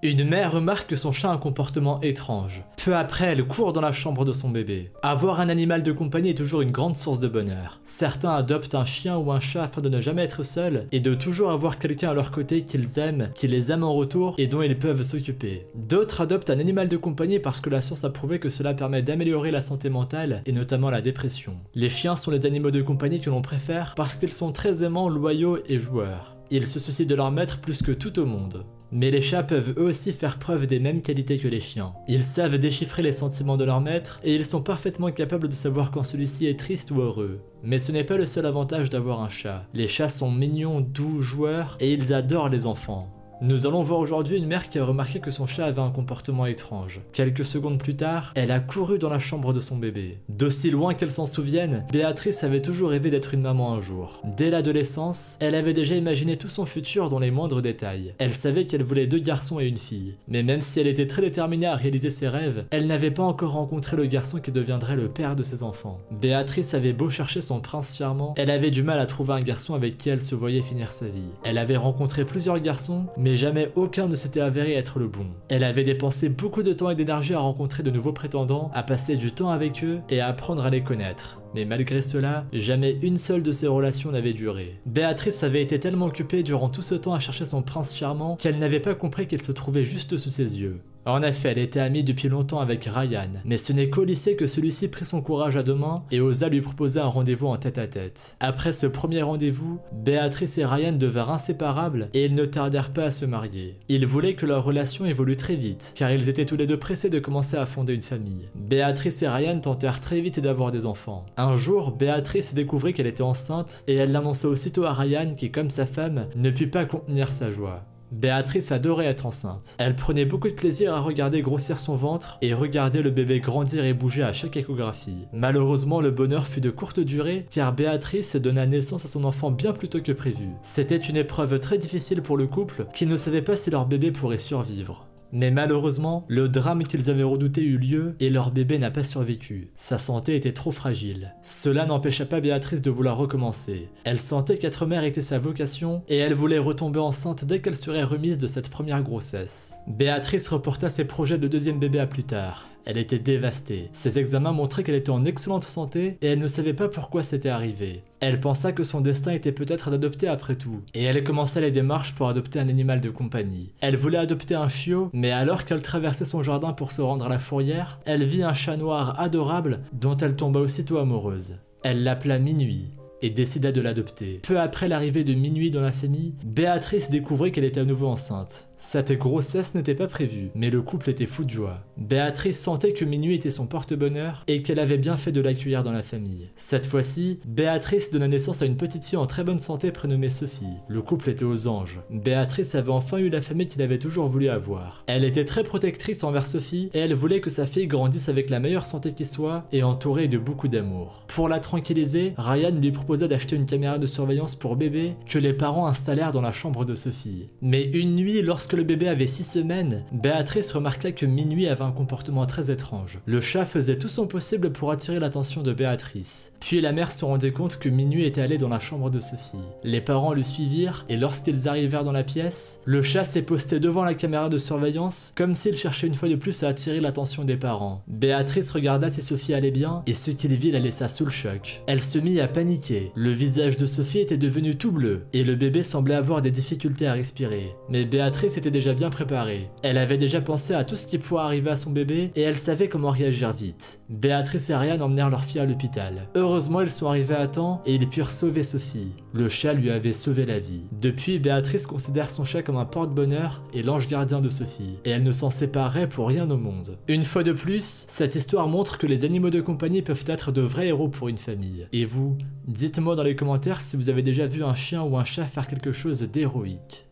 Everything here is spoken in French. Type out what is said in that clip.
Une mère remarque que son chat a un comportement étrange. Peu après, elle court dans la chambre de son bébé. Avoir un animal de compagnie est toujours une grande source de bonheur. Certains adoptent un chien ou un chat afin de ne jamais être seuls et de toujours avoir quelqu'un à leur côté qu'ils aiment, qui les aime en retour et dont ils peuvent s'occuper. D'autres adoptent un animal de compagnie parce que la science a prouvé que cela permet d'améliorer la santé mentale et notamment la dépression. Les chiens sont les animaux de compagnie que l'on préfère parce qu'ils sont très aimants, loyaux et joueurs. Ils se soucient de leur maître plus que tout au monde. Mais les chats peuvent eux aussi faire preuve des mêmes qualités que les chiens. Ils savent déchiffrer les sentiments de leur maître et ils sont parfaitement capables de savoir quand celui-ci est triste ou heureux. Mais ce n'est pas le seul avantage d'avoir un chat. Les chats sont mignons, doux, joueurs et ils adorent les enfants. Nous allons voir aujourd'hui une mère qui a remarqué que son chat avait un comportement étrange. Quelques secondes plus tard, elle a couru dans la chambre de son bébé. D'aussi loin qu'elle s'en souvienne, Béatrice avait toujours rêvé d'être une maman un jour. Dès l'adolescence, elle avait déjà imaginé tout son futur dans les moindres détails. Elle savait qu'elle voulait 2 garçons et une fille. Mais même si elle était très déterminée à réaliser ses rêves, elle n'avait pas encore rencontré le garçon qui deviendrait le père de ses enfants. Béatrice avait beau chercher son prince charmant, elle avait du mal à trouver un garçon avec qui elle se voyait finir sa vie. Elle avait rencontré plusieurs garçons, mais jamais aucun ne s'était avéré être le bon. Elle avait dépensé beaucoup de temps et d'énergie à rencontrer de nouveaux prétendants, à passer du temps avec eux et à apprendre à les connaître. Mais malgré cela, jamais une seule de ces relations n'avait duré. Béatrice avait été tellement occupée durant tout ce temps à chercher son prince charmant qu'elle n'avait pas compris qu'il se trouvait juste sous ses yeux. En effet, elle était amie depuis longtemps avec Ryan, mais ce n'est qu'au lycée que celui-ci prit son courage à deux mains et osa lui proposer un rendez-vous en tête-à-tête. Après ce premier rendez-vous, Béatrice et Ryan devinrent inséparables et ils ne tardèrent pas à se marier. Ils voulaient que leur relation évolue très vite, car ils étaient tous les deux pressés de commencer à fonder une famille. Béatrice et Ryan tentèrent très vite d'avoir des enfants. Un jour, Béatrice découvrit qu'elle était enceinte et elle l'annonça aussitôt à Ryan qui, comme sa femme, ne put pas contenir sa joie. Béatrice adorait être enceinte. Elle prenait beaucoup de plaisir à regarder grossir son ventre et regarder le bébé grandir et bouger à chaque échographie. Malheureusement, le bonheur fut de courte durée car Béatrice donna naissance à son enfant bien plus tôt que prévu. C'était une épreuve très difficile pour le couple qui ne savait pas si leur bébé pourrait survivre. Mais malheureusement, le drame qu'ils avaient redouté eut lieu et leur bébé n'a pas survécu. Sa santé était trop fragile. Cela n'empêcha pas Béatrice de vouloir recommencer. Elle sentait qu'être mère était sa vocation et elle voulait retomber enceinte dès qu'elle serait remise de cette première grossesse. Béatrice reporta ses projets de deuxième bébé à plus tard. Elle était dévastée. Ses examens montraient qu'elle était en excellente santé et elle ne savait pas pourquoi c'était arrivé. Elle pensa que son destin était peut-être d'adopter après tout, et elle commença les démarches pour adopter un animal de compagnie. Elle voulait adopter un chiot, mais alors qu'elle traversait son jardin pour se rendre à la fourrière, elle vit un chat noir adorable dont elle tomba aussitôt amoureuse. Elle l'appela Minuit et décida de l'adopter. Peu après l'arrivée de Minuit dans la famille, Béatrice découvrit qu'elle était à nouveau enceinte. Cette grossesse n'était pas prévue, mais le couple était fou de joie. Béatrice sentait que Minuit était son porte-bonheur et qu'elle avait bien fait de l'accueillir dans la famille. Cette fois-ci, Béatrice donna naissance à une petite fille en très bonne santé prénommée Sophie. Le couple était aux anges. Béatrice avait enfin eu la famille qu'il avait toujours voulu avoir. Elle était très protectrice envers Sophie et elle voulait que sa fille grandisse avec la meilleure santé qui soit et entourée de beaucoup d'amour. Pour la tranquilliser, Ryan lui proposa d'acheter une caméra de surveillance pour bébé que les parents installèrent dans la chambre de Sophie. Mais une nuit, lorsque le bébé avait 6 semaines, Béatrice remarqua que Minuit avait un comportement très étrange. Le chat faisait tout son possible pour attirer l'attention de Béatrice. Puis la mère se rendit compte que Minuit était allé dans la chambre de Sophie. Les parents le suivirent et lorsqu'ils arrivèrent dans la pièce, le chat s'est posté devant la caméra de surveillance comme s'il cherchait une fois de plus à attirer l'attention des parents. Béatrice regarda si Sophie allait bien et ce qu'il vit la laissa sous le choc. Elle se mit à paniquer. Le visage de Sophie était devenu tout bleu et le bébé semblait avoir des difficultés à respirer. Mais Béatrice était déjà bien préparée. Elle avait déjà pensé à tout ce qui pourrait arriver à son bébé et elle savait comment réagir vite. Béatrice et Ryan emmenèrent leur fille à l'hôpital. Heureusement, ils sont arrivés à temps et ils purent sauver Sophie. Le chat lui avait sauvé la vie. Depuis, Béatrice considère son chat comme un porte-bonheur et l'ange gardien de Sophie. Et elle ne s'en séparerait pour rien au monde. Une fois de plus, cette histoire montre que les animaux de compagnie peuvent être de vrais héros pour une famille. Et vous, dites-moi dans les commentaires si vous avez déjà vu un chien ou un chat faire quelque chose d'héroïque.